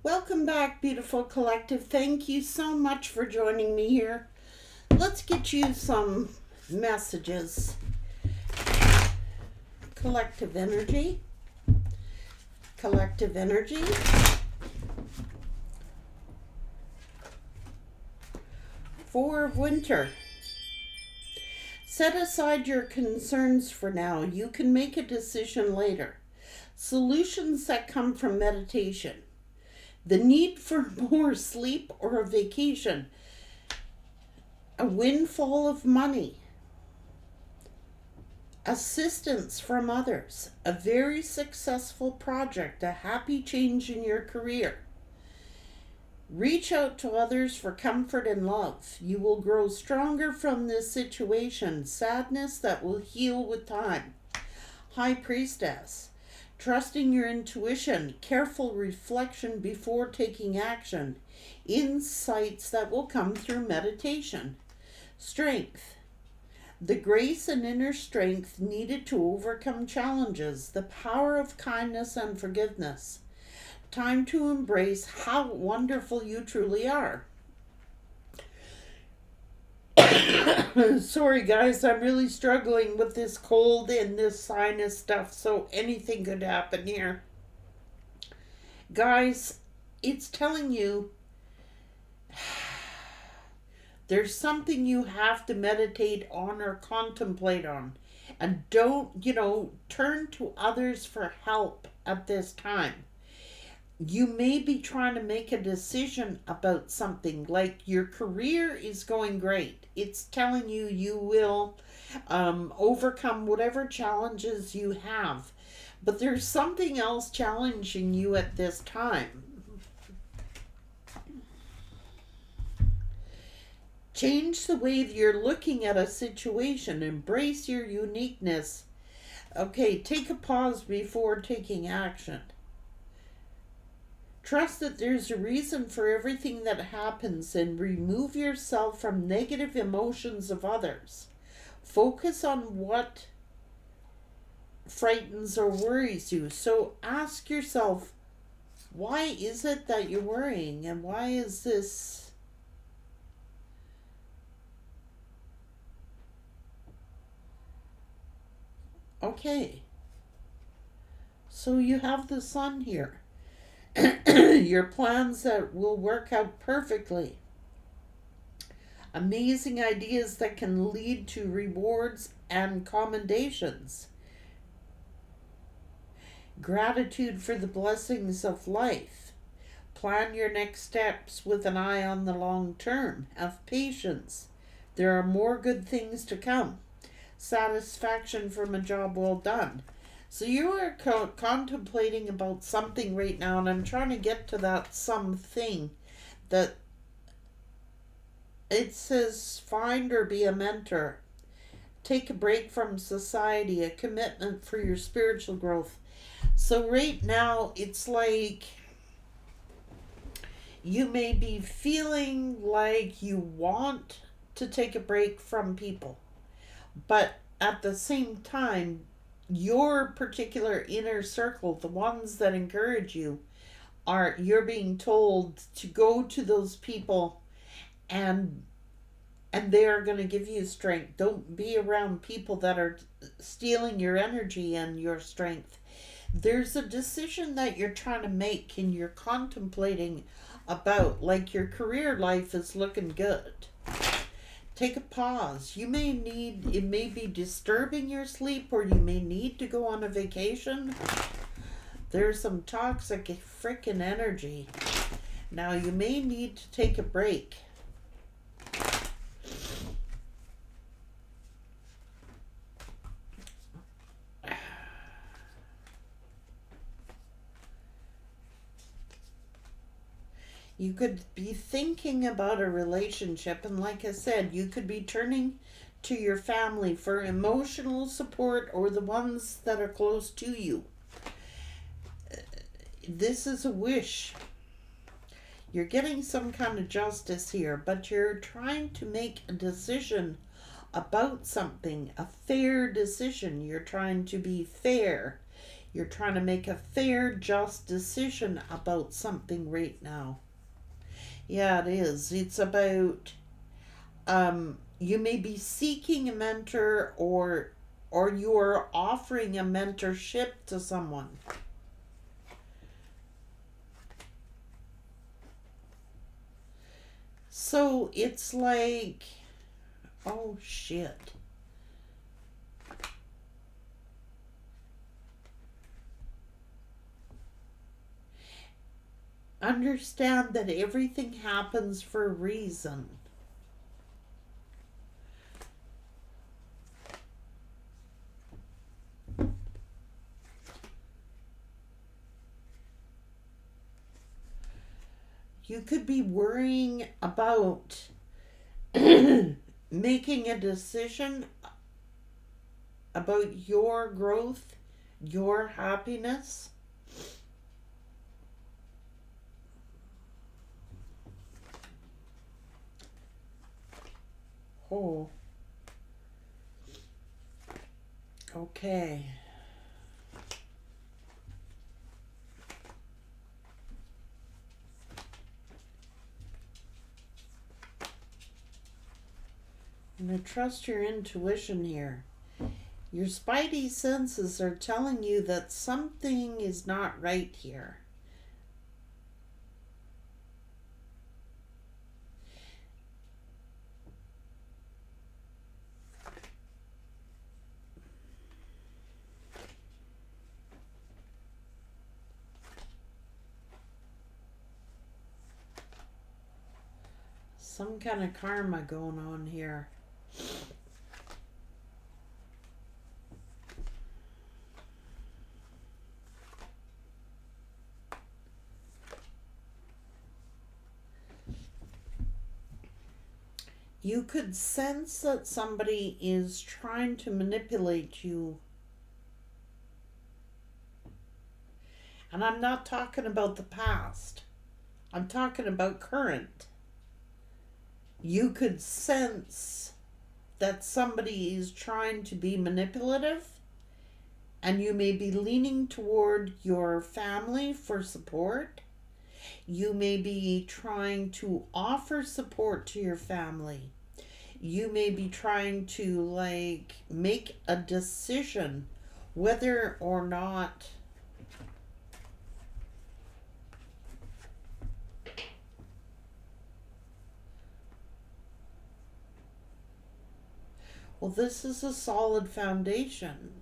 Welcome back, beautiful collective. Thank you so much for joining me here. Let's get you some messages. Collective energy. Collective energy. Four of Winter. Set aside your concerns for now. You can make a decision later. Solutions that come from meditation. The need for more sleep or a vacation. A windfall of money. Assistance from others. A very successful project. A happy change in your career. Reach out to others for comfort and love. You will grow stronger from this situation. Sadness that will heal with time. High Priestess. Trusting your intuition, careful reflection before taking action, insights that will come through meditation. Strength. The grace and inner strength needed to overcome challenges, the power of kindness and forgiveness. Time to embrace how wonderful you truly are. Sorry guys, I'm really struggling with this cold and this sinus stuff, so anything could happen here. Guys, it's telling you there's something you have to meditate on or contemplate on. And don't, turn to others for help at this time. You may be trying to make a decision about something, like your career is going great. It's telling you you will overcome whatever challenges you have. But there's something else challenging you at this time. Change the way you're looking at a situation. Embrace your uniqueness. Okay, take a pause before taking action. Trust that there's a reason for everything that happens and remove yourself from negative emotions of others. Focus on what frightens or worries you. So ask yourself, why is it that you're worrying? And why is this? Okay. So you have the sun here. Your plans that will work out perfectly. Amazing ideas that can lead to rewards and commendations. Gratitude for the blessings of life. Plan your next steps with an eye on the long term. Have patience. There are more good things to come. Satisfaction from a job well done. So you are contemplating about something right now, and I'm trying to get to that something that it says find or be a mentor. Take a break from society, a commitment for your spiritual growth. So right now it's like you may be feeling like you want to take a break from people, but at the same time, your particular inner circle, the ones that encourage you, you're being told to go to those people and they are going to give you strength. Don't be around people that are stealing your energy and your strength. There's a decision that you're trying to make and you're contemplating about, like your career life is looking good. Take a pause. It may be disturbing your sleep, or you may need to go on a vacation. There's some toxic freaking energy. Now you may need to take a break. You could be thinking about a relationship, and like I said, you could be turning to your family for emotional support, or the ones that are close to you. This is a wish. You're getting some kind of justice here, but you're trying to make a decision about something, a fair decision. You're trying to be fair. You're trying to make a fair, just decision about something right now. Yeah, it is. It's about you may be seeking a mentor, or you're offering a mentorship to someone. So it's like, oh shit. Understand that everything happens for a reason. You could be worrying about making a decision about your growth, your happiness. Oh, okay. I'm going to trust your intuition here. Your spidey senses are telling you that something is not right here. Some kind of karma going on here. You could sense that somebody is trying to manipulate you. And I'm not talking about the past. I'm talking about current. You could sense that somebody is trying to be manipulative, and you may be leaning toward your family for support. You may be trying to offer support to your family. You may be trying to make a decision whether or not well, this is a solid foundation.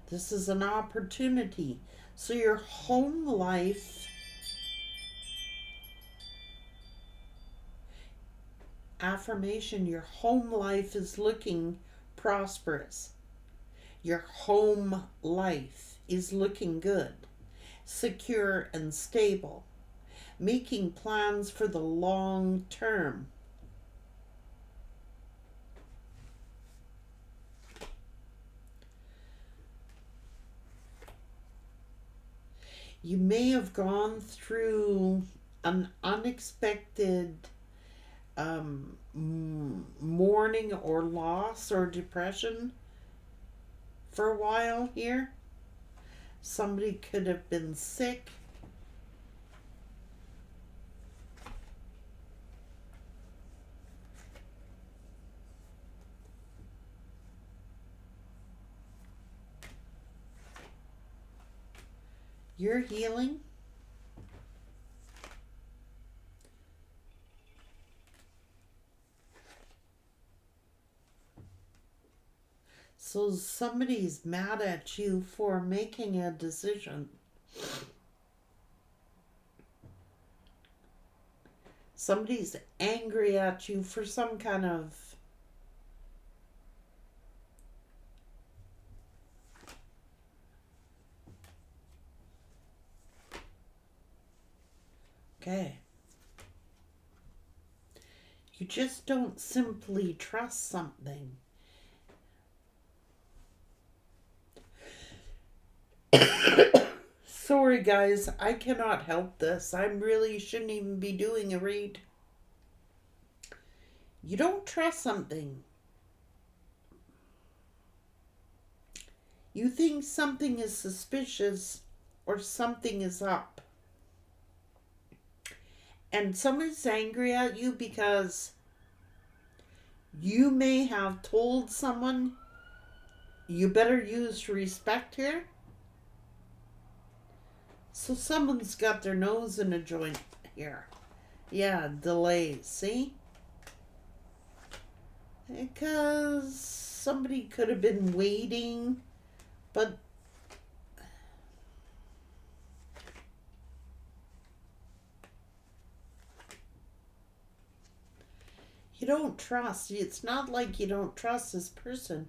This is an opportunity. So your home life, affirmation, your home life is looking prosperous. Your home life is looking good, secure and stable, making plans for the long term. You may have gone through an unexpected mourning or loss or depression for a while here. Somebody could have been sick. You're healing. So somebody's mad at you for making a decision. Somebody's angry at you for some kind of okay. You just don't simply trust something. Sorry guys, I cannot help this. I really shouldn't even be doing a read. You don't trust something. You think something is suspicious or something is up. And somebody's angry at you because you may have told someone you better use respect here. So someone's got their nose in a joint here. Yeah, delays, see? Because somebody could have been waiting, but you don't trust. It's not like you don't trust this person.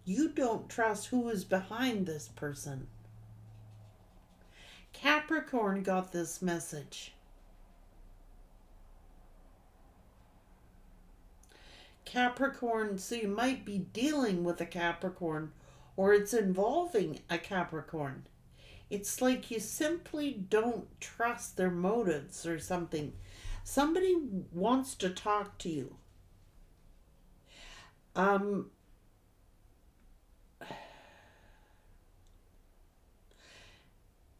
You don't trust who is behind this person. Capricorn got this message. Capricorn, so you might be dealing with a Capricorn or it's involving a Capricorn. It's like you simply don't trust their motives or something. Somebody wants to talk to you. Um,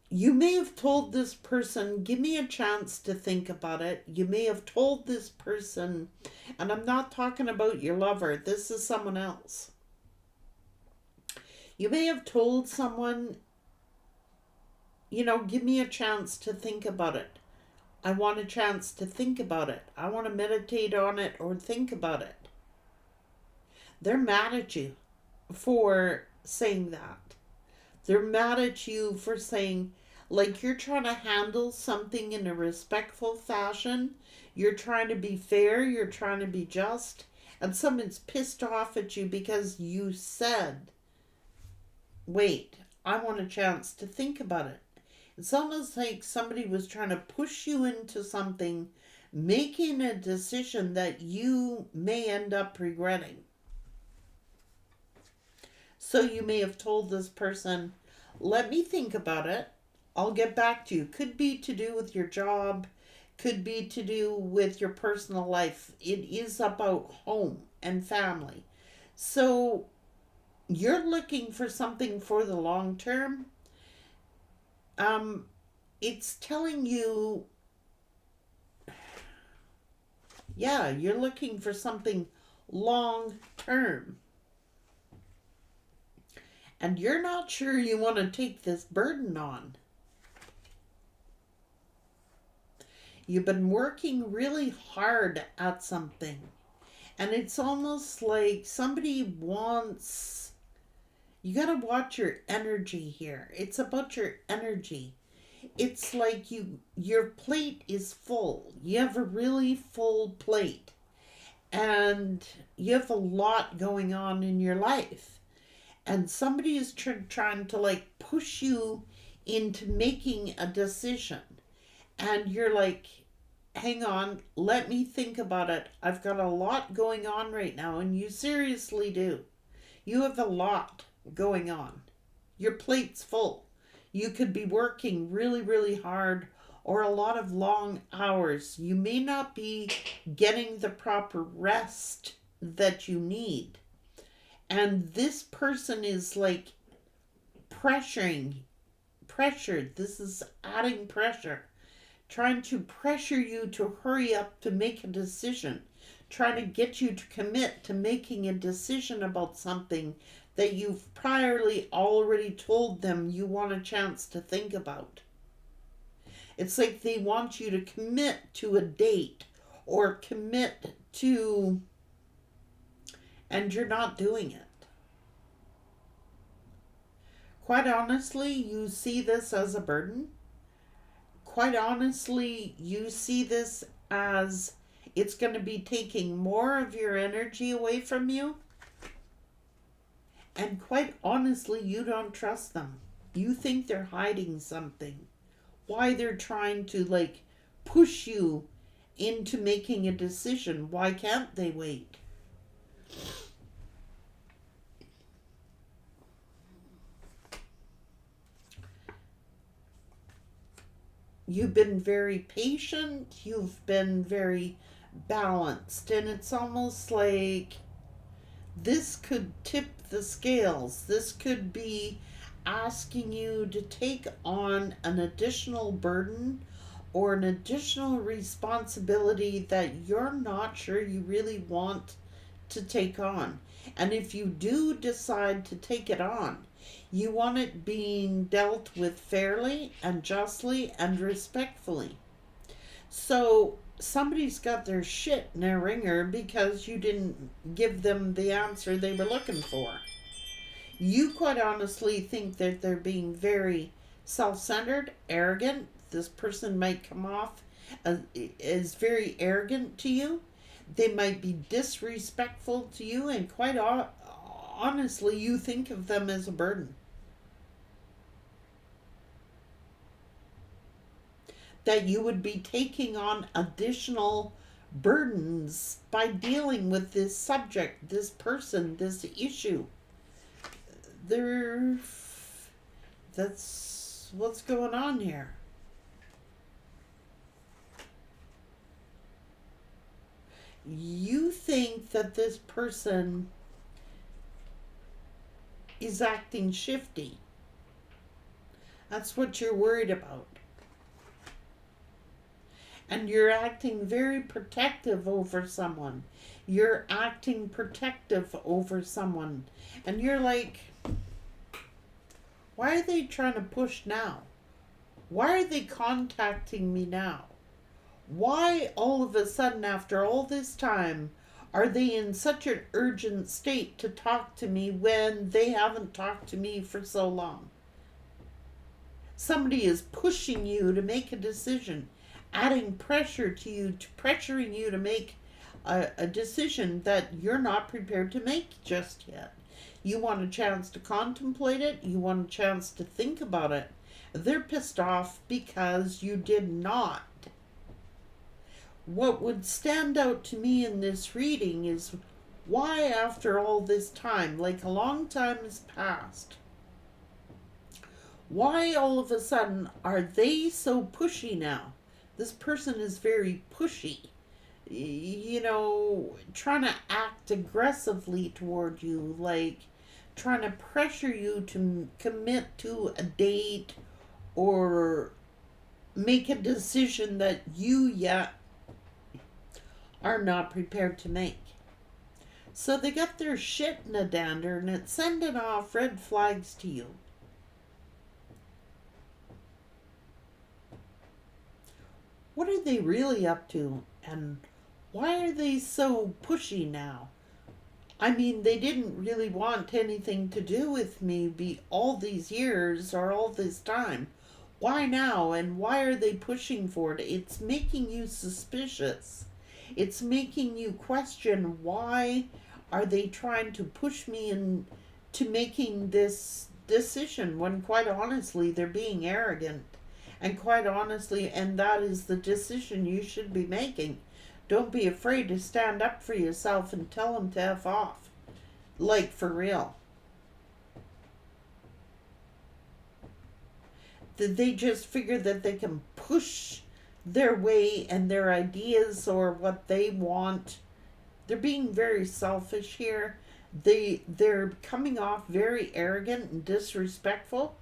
you may have told this person, give me a chance to think about it. You may have told this person, and I'm not talking about your lover, this is someone else. You may have told someone, give me a chance to think about it. I want a chance to think about it. I want to meditate on it or think about it. They're mad at you for saying that. They're mad at you for saying, like, you're trying to handle something in a respectful fashion. You're trying to be fair. You're trying to be just. And someone's pissed off at you because you said, wait, I want a chance to think about it. It's almost like somebody was trying to push you into something, making a decision that you may end up regretting. So you may have told this person, let me think about it. I'll get back to you. Could be to do with your job. Could be to do with your personal life. It is about home and family. So you're looking for something for the long term. It's telling you, yeah, you're looking for something long term. And you're not sure you want to take this burden on. You've been working really hard at something. And it's almost like somebody wants... You got to watch your energy here. It's about your energy. It's like your plate is full. You have a really full plate. And you have a lot going on in your life. And somebody is trying to like push you into making a decision. And you're like, hang on, let me think about it. I've got a lot going on right now. And you seriously do. You have a lot going on. Your plate's full. You could be working really, really hard or a lot of long hours. You may not be getting the proper rest that you need. And this person is like pressured. This is adding pressure. Trying to pressure you to hurry up to make a decision. Trying to get you to commit to making a decision about something that you've priorly already told them you want a chance to think about. It's like they want you to commit to a date or commit to... and you're not doing it. Quite honestly, you see this as a burden. Quite honestly, you see this as it's going to be taking more of your energy away from you. And quite honestly, you don't trust them. You think they're hiding something. Why they're trying to like push you into making a decision. Why can't they wait? You've been very patient. You've been very balanced. And it's almost like this could tip the scales. This could be asking you to take on an additional burden or an additional responsibility that you're not sure you really want to take on. And if you do decide to take it on, you want it being dealt with fairly and justly and respectfully. So somebody's got their shit in a ringer because you didn't give them the answer they were looking for. You quite honestly think that they're being very self-centered, arrogant. This person might come off as very arrogant to you. They might be disrespectful to you, and quite honestly, you think of them as a burden. That you would be taking on additional burdens by dealing with this subject, this person, this issue. There, that's what's going on here. You think that this person is acting shifty. That's what you're worried about. And you're acting very protective over someone. You're acting protective over someone. And you're like, why are they trying to push now? Why are they contacting me now? Why all of a sudden, after all this time, are they in such an urgent state to talk to me when they haven't talked to me for so long? Somebody is pushing you to make a decision, adding pressure to you, pressuring you to make a decision that you're not prepared to make just yet. You want a chance to contemplate it. You want a chance to think about it. They're pissed off because you did not. What would stand out to me in this reading is why, after all this time, like a long time has passed, why all of a sudden are they so pushy now? This person is very pushy, you know, trying to act aggressively toward you, like trying to pressure you to commit to a date or make a decision that you yet are not prepared to make. So they got their shit in a dander, and it's sending off red flags to you. What are they really up to, and why are they so pushy now? I mean, they didn't really want anything to do with me all these years or all this time. Why now, and why are they pushing for it? It's making you suspicious. It's making you question, why are they trying to push me into making this decision when quite honestly they're being arrogant. And quite honestly, and that is the decision you should be making. Don't be afraid to stand up for yourself and tell them to F off. Like, for real. They just figure that they can push their way and their ideas or what they want. They're being very selfish here. They're coming off very arrogant and disrespectful.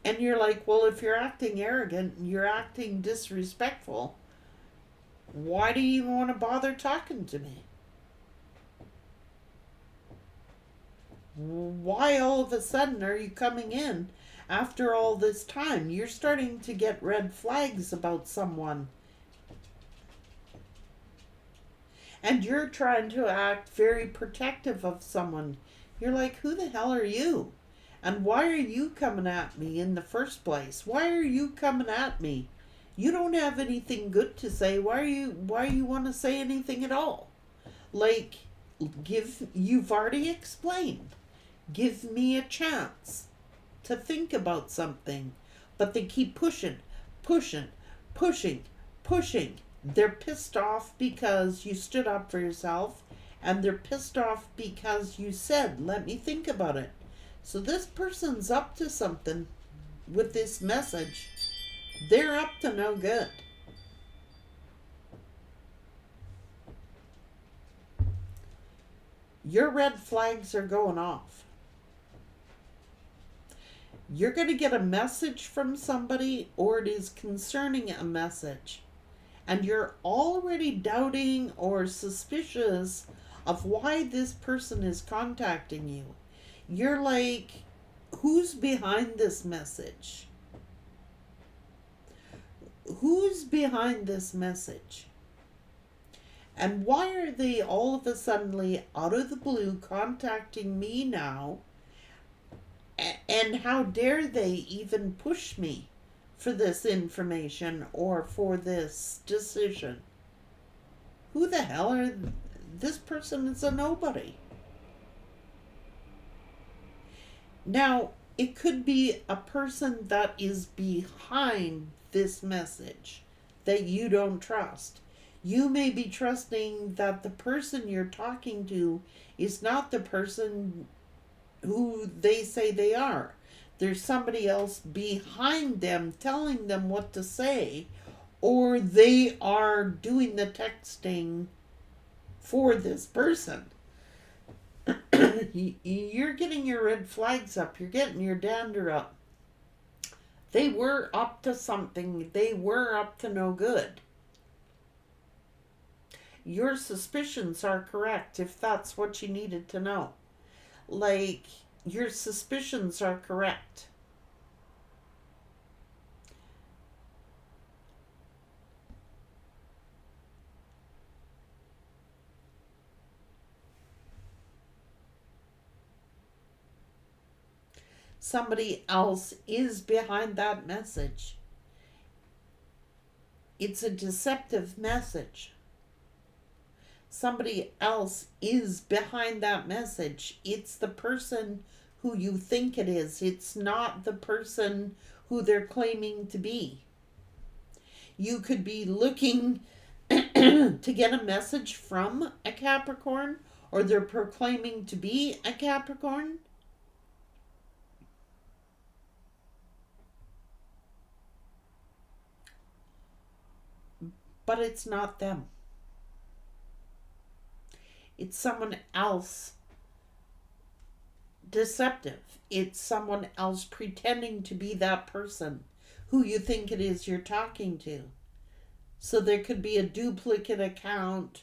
And you're like, well, if you're acting arrogant and you're acting disrespectful, why do you even want to bother talking to me? Why all of a sudden are you coming in after all this time? You're starting to get red flags about someone. And you're trying to act very protective of someone. You're like, who the hell are you? And why are you coming at me in the first place? Why are you coming at me? You don't have anything good to say. Why you want to say anything at all? Like, you've already explained. Give me a chance to think about something. But they keep pushing. They're pissed off because you stood up for yourself, and they're pissed off because you said, let me think about it. So this person's up to something with this message. They're up to no good. your red flags are going off. You're going to get a message from somebody, or it is concerning a message, and you're already doubting or suspicious of why this person is contacting you. You're like, who's behind this message? Who's behind this message? And why are they all of a sudden out of the blue contacting me now? And how dare they even push me for this information or for this decision? Who the hell are this person? Is a nobody. Now, it could be a person that is behind this message that you don't trust. You may be trusting that the person you're talking to is not the person who they say they are. There's somebody else behind them telling them what to say, or they are doing the texting for this person. You're getting your red flags up. You're getting your dander up. They were up to something. They were up to no good. Your suspicions are correct if that's what you needed to know. Like, your suspicions are correct. Somebody else is behind that message. It's a deceptive message. Somebody else is behind that message. It's the person who you think it is. It's not the person who they're claiming to be. You could be looking to get a message from a Capricorn, or they're proclaiming to be a Capricorn. But it's not them. It's someone else deceptive. It's someone else pretending to be that person who you think it is you're talking to. So there could be a duplicate account,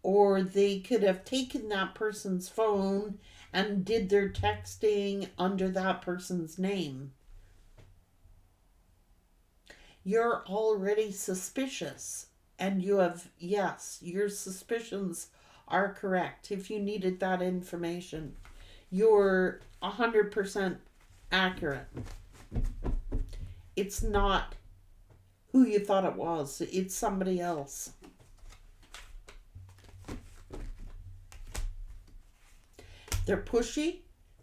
or they could have taken that person's phone and did their texting under that person's name. You're already suspicious, and you have, yes, your suspicions are correct. If you needed that information, you're 100% accurate. It's not who you thought it was. It's somebody else. They're pushy,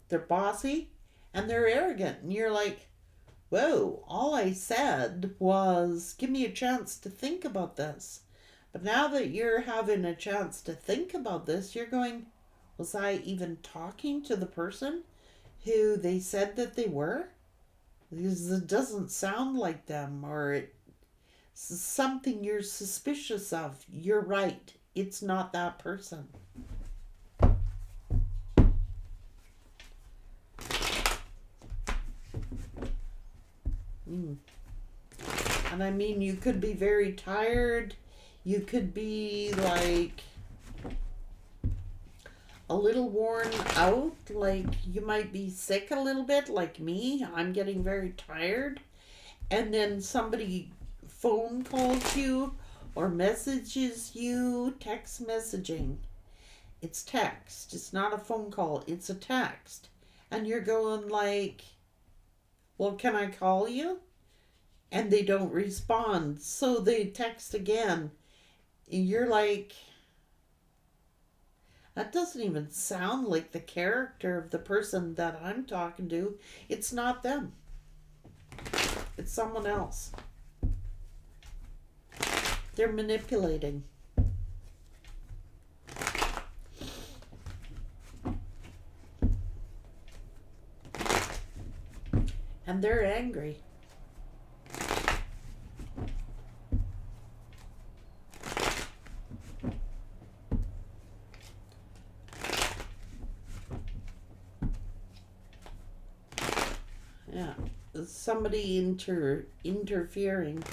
they're bossy, and they're arrogant. And you're like, whoa, all I said was give me a chance to think about this. But now that you're having a chance to think about this, you're going, was I even talking to the person who they said that they were? Because it doesn't sound like them, or it's something you're suspicious of. You're right. It's not that person. And I mean, you could be very tired. You could be like a little worn out. Like you might be sick a little bit, like me. I'm getting very tired. And then somebody phone calls you or messages you, text messaging. It's text. It's not a phone call. It's a text. And you're going like, well, can I call you? And they don't respond. So they text again. And you're like, that doesn't even sound like the character of the person that I'm talking to. It's not them. It's someone else. They're manipulating. And they're angry. somebody interfering.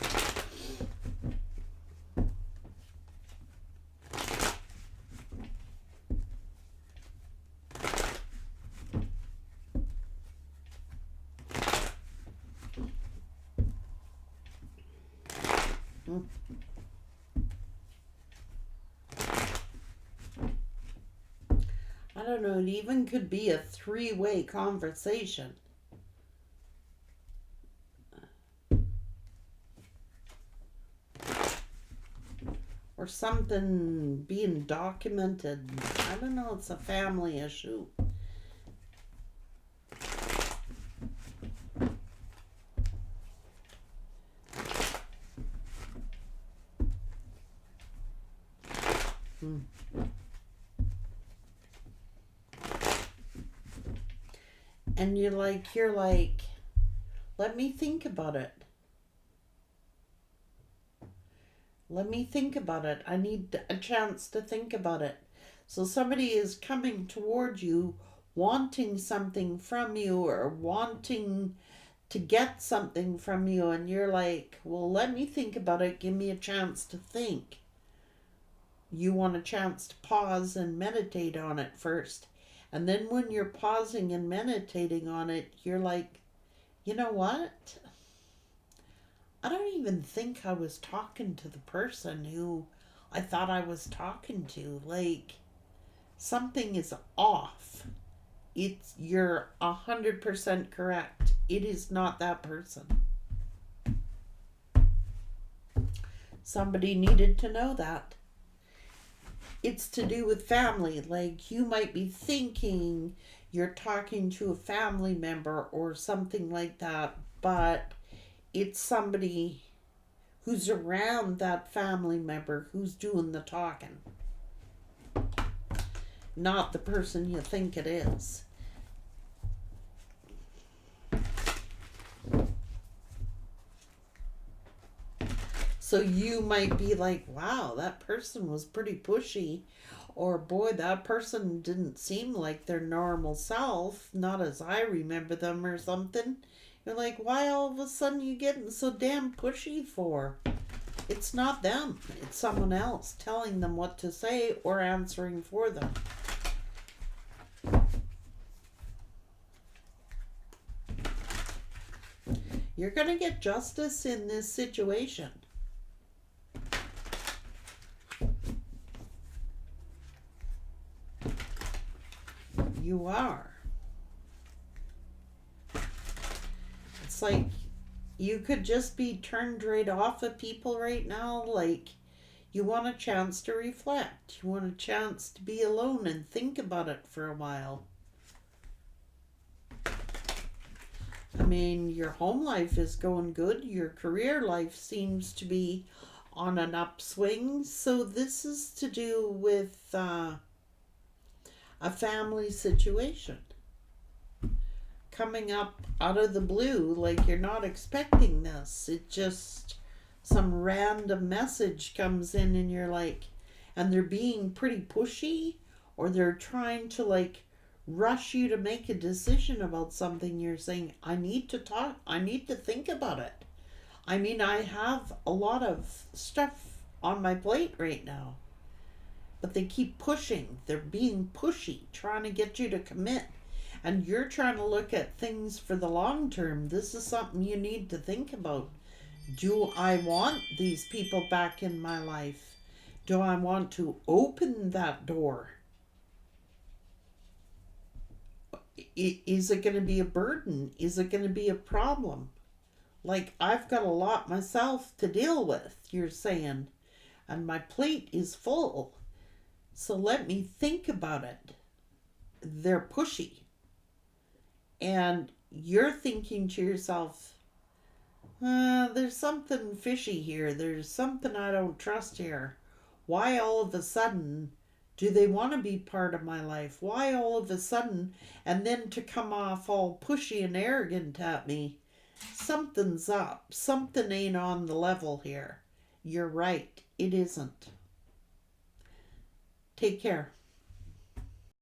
I don't know, it even could be a three-way conversation. Or something being documented. I don't know, it's a family issue. And you're like, let me think about it. Let me think about it. I need a chance to think about it. So somebody is coming toward you, wanting something from you or wanting to get something from you, and you're like, well, let me think about it. Give me a chance to think. You want a chance to pause and meditate on it first. And then when you're pausing and meditating on it, you're like, you know what? I don't even think I was talking to the person who I thought I was talking to. Like, something is off. You're 100% correct. It is not that person. Somebody needed to know that. It's to do with family. Like, you might be thinking you're talking to a family member or something like that, but it's somebody who's around that family member who's doing the talking, not the person you think it is. So you might be like, wow, that person was pretty pushy. Or, boy, that person didn't seem like their normal self, not as I remember them or something. You're like, why all of a sudden you getting so damn pushy for? It's not them. It's someone else telling them what to say or answering for them. You're going to get justice in this situation. You are. It's like you could just be turned right off of people right now. Like, you want a chance to reflect. You want a chance to be alone and think about it for a while. I mean, your home life is going good. Your career life seems to be on an upswing. So this is to do with a family situation coming up out of the blue, like you're not expecting this. It just, some random message comes in and you're like, and they're being pretty pushy, or they're trying to like rush you to make a decision about something. You're saying, I need to talk, I need to think about it. I mean, I have a lot of stuff on my plate right now, but they keep pushing. They're being pushy, trying to get you to commit. And you're trying to look at things for the long term. This is something you need to think about. Do I want these people back in my life? Do I want to open that door? Is it going to be a burden? Is it going to be a problem? Like, I've got a lot myself to deal with, you're saying, and my plate is full. So let me think about it. They're pushy. And you're thinking to yourself, there's something fishy here. There's something I don't trust here. Why all of a sudden do they want to be part of my life? Why all of a sudden? And then to come off all pushy and arrogant at me. Something's up. Something ain't on the level here. You're right. It isn't. Take care.